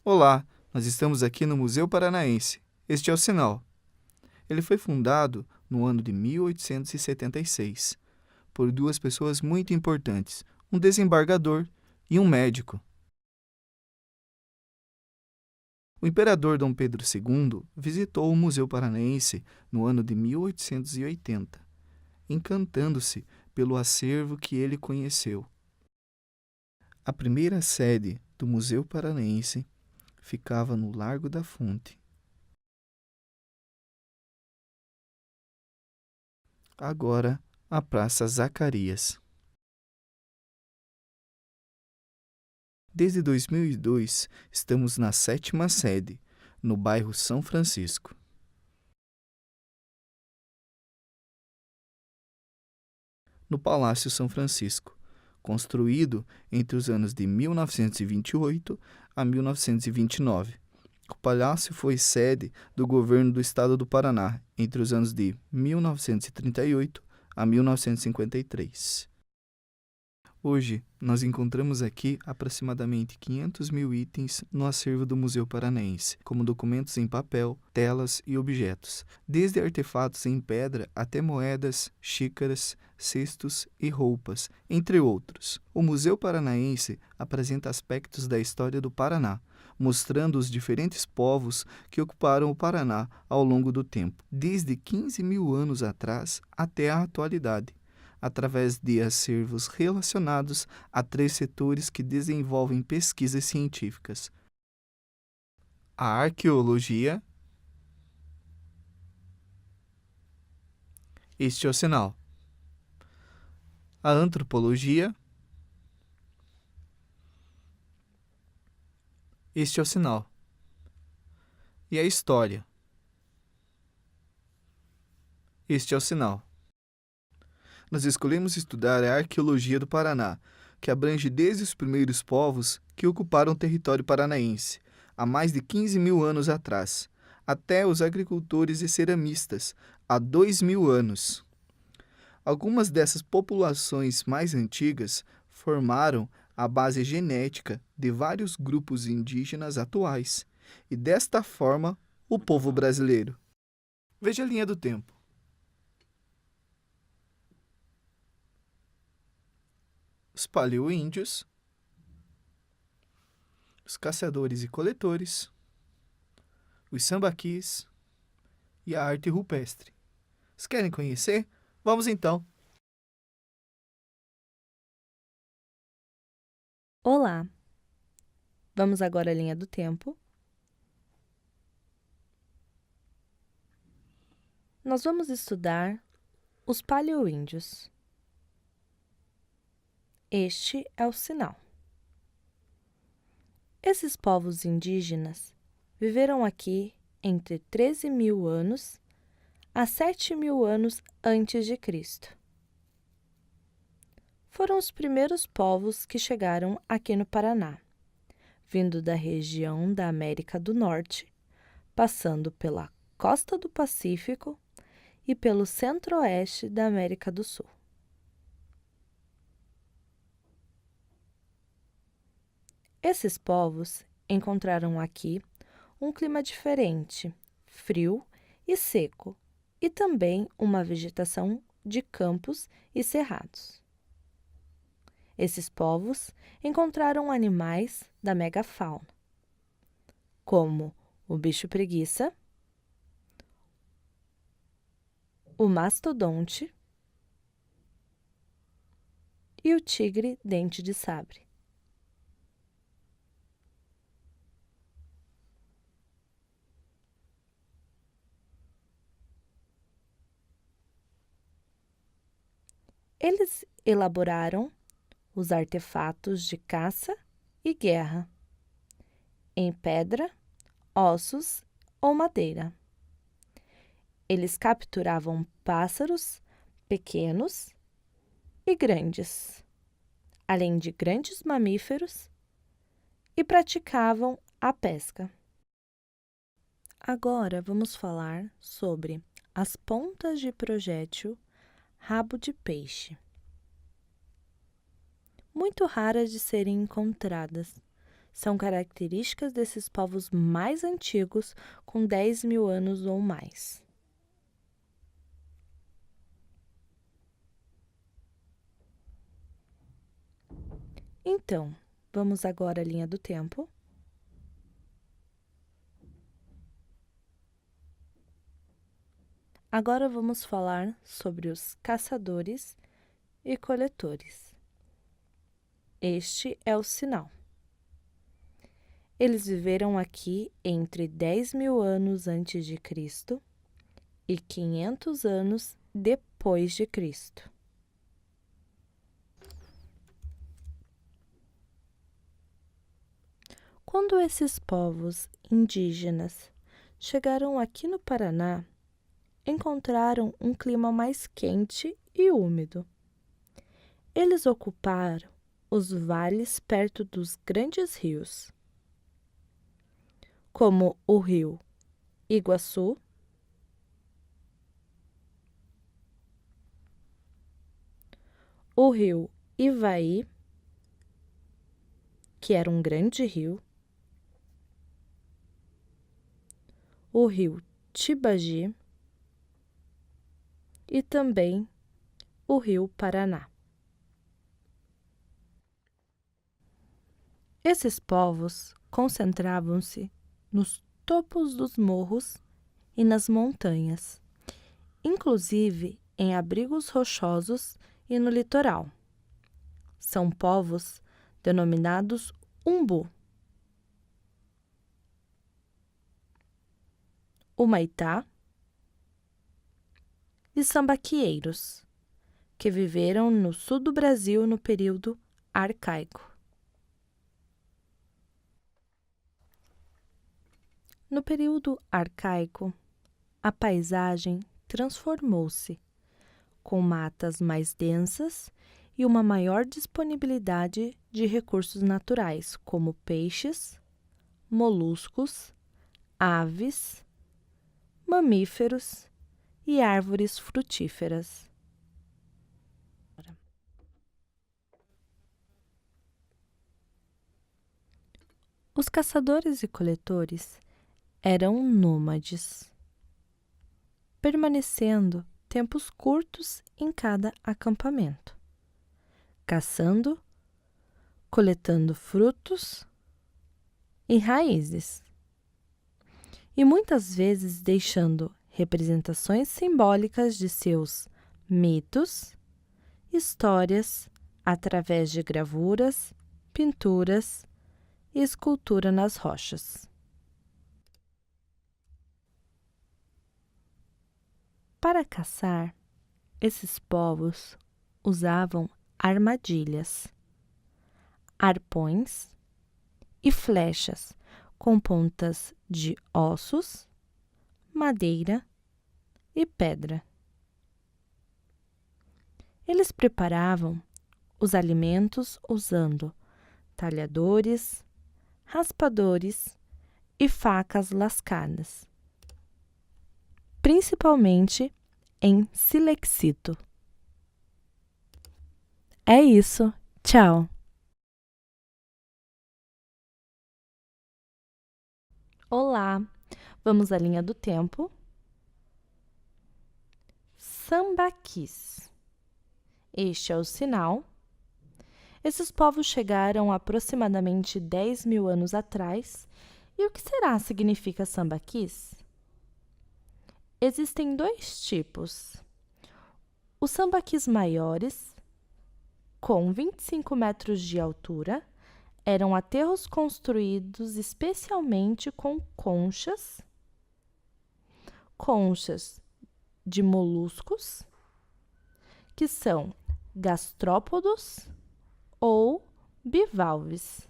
Olá, nós estamos aqui no Museu Paranaense. Este é o sinal. Ele foi fundado no ano de 1876 por duas pessoas muito importantes, um desembargador e um médico. O imperador Dom Pedro II visitou o Museu Paranaense no ano de 1880, encantando-se pelo acervo que ele conheceu. A primeira sede do Museu Paranaense ficava no Largo da Fonte. Agora, a Praça Zacarias. Desde 2002, estamos na 7ª sede, no bairro São Francisco. No Palácio São Francisco, construído entre os anos de 1928 a 1929. O palácio foi sede do governo do estado do Paraná entre os anos de 1938 a 1953. Hoje, nós encontramos aqui aproximadamente 500 mil itens no acervo do Museu Paranaense, como documentos em papel, telas e objetos, desde artefatos em pedra até moedas, xícaras, cestos e roupas, entre outros. O Museu Paranaense apresenta aspectos da história do Paraná, mostrando os diferentes povos que ocuparam o Paraná ao longo do tempo, desde 15 mil anos atrás até a atualidade, através de acervos relacionados a 3 setores que desenvolvem pesquisas científicas: a arqueologia. Este é o sinal. A antropologia. Este é o sinal. E a história. Este é o sinal. Nós escolhemos estudar a arqueologia do Paraná, que abrange desde os primeiros povos que ocuparam o território paranaense, há mais de 15 mil anos atrás, até os agricultores e ceramistas, há 2.000 anos. Algumas dessas populações mais antigas formaram a base genética de vários grupos indígenas atuais, e desta forma, o povo brasileiro. Veja a linha do tempo. Os paleoíndios, os caçadores e coletores, os sambaquis e a arte rupestre. Vocês querem conhecer? Vamos então! Olá! Vamos agora à linha do tempo. Nós vamos estudar os paleoíndios. Este é o sinal. Esses povos indígenas viveram aqui entre 13 mil anos a 7 mil anos antes de Cristo. Foram os primeiros povos que chegaram aqui no Paraná, vindo da região da América do Norte, passando pela costa do Pacífico e pelo centro-oeste da América do Sul. Esses povos encontraram aqui um clima diferente, frio e seco, e também uma vegetação de campos e cerrados. Esses povos encontraram animais da megafauna, como o bicho-preguiça, o mastodonte e o tigre-dente de sabre. Eles elaboraram os artefatos de caça e guerra em pedra, ossos ou madeira. Eles capturavam pássaros pequenos e grandes, além de grandes mamíferos, e praticavam a pesca. Agora vamos falar sobre as pontas de projétil rabo de peixe. Muito raras de serem encontradas, são características desses povos mais antigos, com 10.000 anos ou mais. Então, vamos agora à linha do tempo. Agora vamos falar sobre os caçadores e coletores. Este é o sinal. Eles viveram aqui entre 10.000 anos antes de Cristo e 500 anos depois de Cristo. Quando esses povos indígenas chegaram aqui no Paraná, encontraram um clima mais quente e úmido. Eles ocuparam os vales perto dos grandes rios, como o rio Iguaçu, o rio Ivaí, que era um grande rio, o rio Tibagi e também o rio Paraná. Esses povos concentravam-se nos topos dos morros e nas montanhas, inclusive em abrigos rochosos e no litoral. São povos denominados Umbu. Humaitá e sambaqueiros, que viveram no sul do Brasil no período arcaico. No período arcaico, a paisagem transformou-se, com matas mais densas e uma maior disponibilidade de recursos naturais, como peixes, moluscos, aves, mamíferos e árvores frutíferas. Os caçadores e coletores eram nômades, permanecendo tempos curtos em cada acampamento, caçando, coletando frutos e raízes, e muitas vezes deixando representações simbólicas de seus mitos, histórias, através de gravuras, pinturas e escultura nas rochas. Para caçar, esses povos usavam armadilhas, arpões e flechas com pontas de ossos, madeira e pedra. Eles preparavam os alimentos usando talhadores, raspadores e facas lascadas, principalmente em silexito. É isso, tchau! Olá, vamos à linha do tempo. Sambaquis. Este é o sinal. Esses povos chegaram aproximadamente 10.000 anos atrás. E o que significa sambaquis? Existem dois tipos. Os sambaquis maiores, com 25 metros de altura, eram aterros construídos especialmente com conchas de moluscos, que são gastrópodos ou bivalves,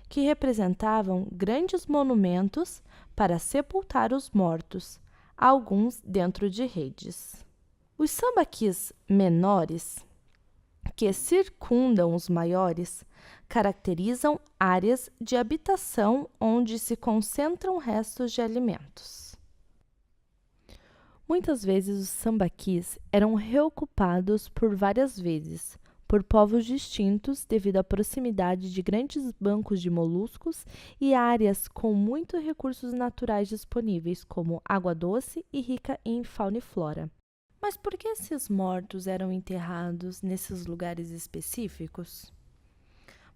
que representavam grandes monumentos para sepultar os mortos, alguns dentro de redes. Os sambaquis menores, que circundam os maiores, caracterizam áreas de habitação onde se concentram restos de alimentos. Muitas vezes os sambaquis eram reocupados por várias vezes por povos distintos devido à proximidade de grandes bancos de moluscos e áreas com muitos recursos naturais disponíveis, como água doce e rica em fauna e flora. Mas por que esses mortos eram enterrados nesses lugares específicos?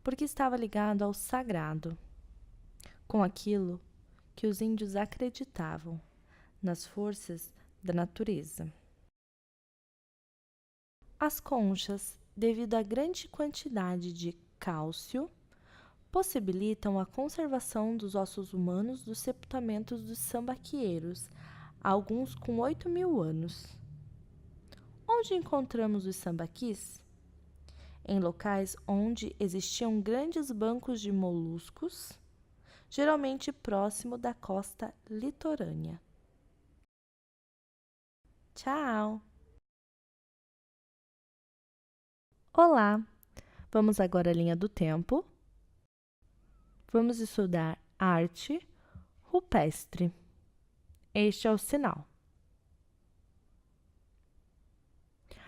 Porque estava ligado ao sagrado, com aquilo que os índios acreditavam, nas forças da natureza. As conchas, devido à grande quantidade de cálcio, possibilitam a conservação dos ossos humanos dos sepultamentos dos sambaqueiros, alguns com 8.000 anos. Onde encontramos os sambaquis? Em locais onde existiam grandes bancos de moluscos, geralmente próximo da costa litorânea. Tchau! Olá! Vamos agora à linha do tempo. Vamos estudar arte rupestre. Este é o sinal.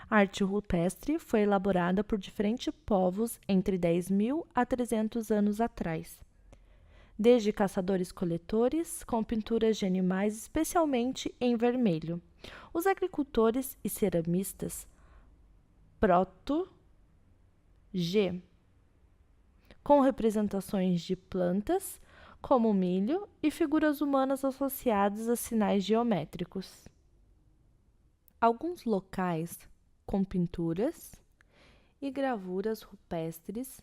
A arte rupestre foi elaborada por diferentes povos entre 10.000 a 300 anos atrás. Desde caçadores-coletores, com pinturas de animais, especialmente em vermelho. Os agricultores e ceramistas proto-G, com representações de plantas, como milho, e figuras humanas associadas a sinais geométricos. Alguns locais com pinturas e gravuras rupestres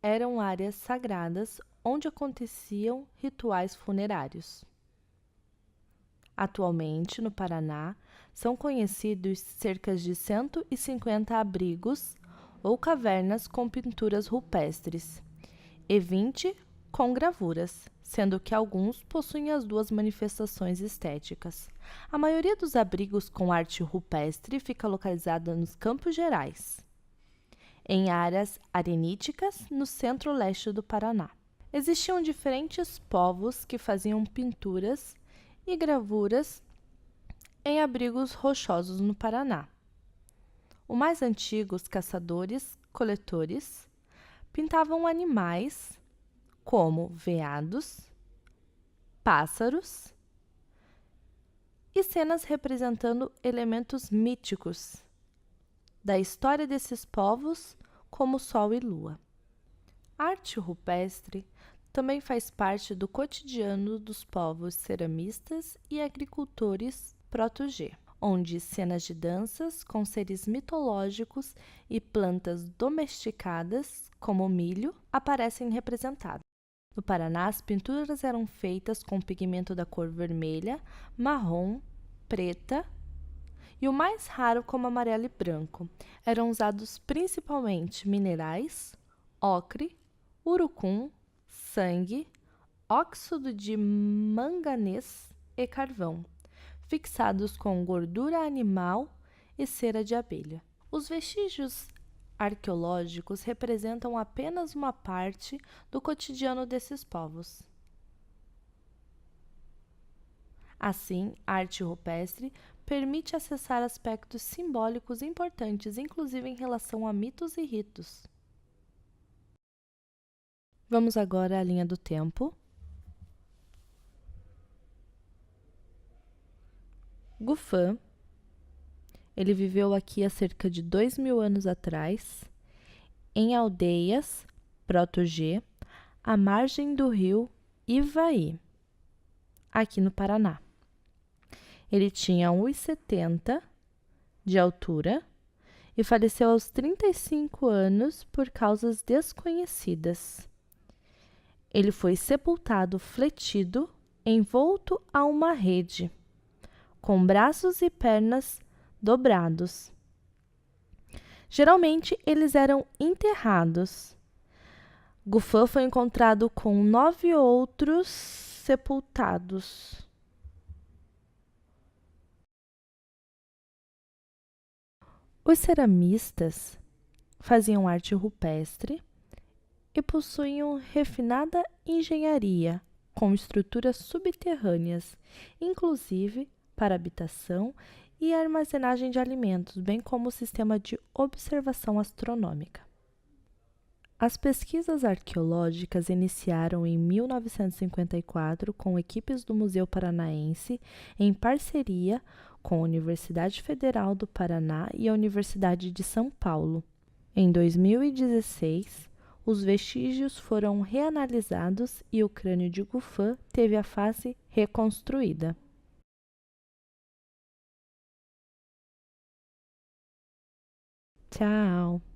eram áreas sagradas onde aconteciam rituais funerários. Atualmente, no Paraná, são conhecidos cerca de 150 abrigos ou cavernas com pinturas rupestres e 20 com gravuras, sendo que alguns possuem as duas manifestações estéticas. A maioria dos abrigos com arte rupestre fica localizada nos Campos Gerais, em áreas areníticas no centro-leste do Paraná. Existiam diferentes povos que faziam pinturas e gravuras em abrigos rochosos no Paraná. O mais antigo, os caçadores-coletores, pintavam animais como veados, pássaros e cenas representando elementos míticos da história desses povos, como Sol e Lua. A arte rupestre também faz parte do cotidiano dos povos ceramistas e agricultores proto-G, onde cenas de danças com seres mitológicos e plantas domesticadas, como o milho, aparecem representadas. No Paraná, as pinturas eram feitas com pigmento da cor vermelha, marrom, preta e o mais raro como amarelo e branco. Eram usados principalmente minerais, ocre, urucum, sangue, óxido de manganês e carvão, fixados com gordura animal e cera de abelha. Os vestígios arqueológicos representam apenas uma parte do cotidiano desses povos. Assim, a arte rupestre permite acessar aspectos simbólicos importantes, inclusive em relação a mitos e ritos. Vamos agora à linha do tempo. Gufã, ele viveu aqui há cerca de 2.000 anos atrás, em aldeias proto-G, à margem do rio Ivaí, aqui no Paraná. Ele tinha 1,70 de altura e faleceu aos 35 anos por causas desconhecidas. Ele foi sepultado fletido, envolto a uma rede, com braços e pernas dobrados. Geralmente, eles eram enterrados. Gufã foi encontrado com 9 outros sepultados. Os ceramistas faziam arte rupestre e possuíam refinada engenharia com estruturas subterrâneas, inclusive para habitação e armazenagem de alimentos, bem como o sistema de observação astronômica. As pesquisas arqueológicas iniciaram em 1954 com equipes do Museu Paranaense, em parceria com a Universidade Federal do Paraná e a Universidade de São Paulo. Em 2016, os vestígios foram reanalisados e o crânio de Gufã teve a face reconstruída. Tchau!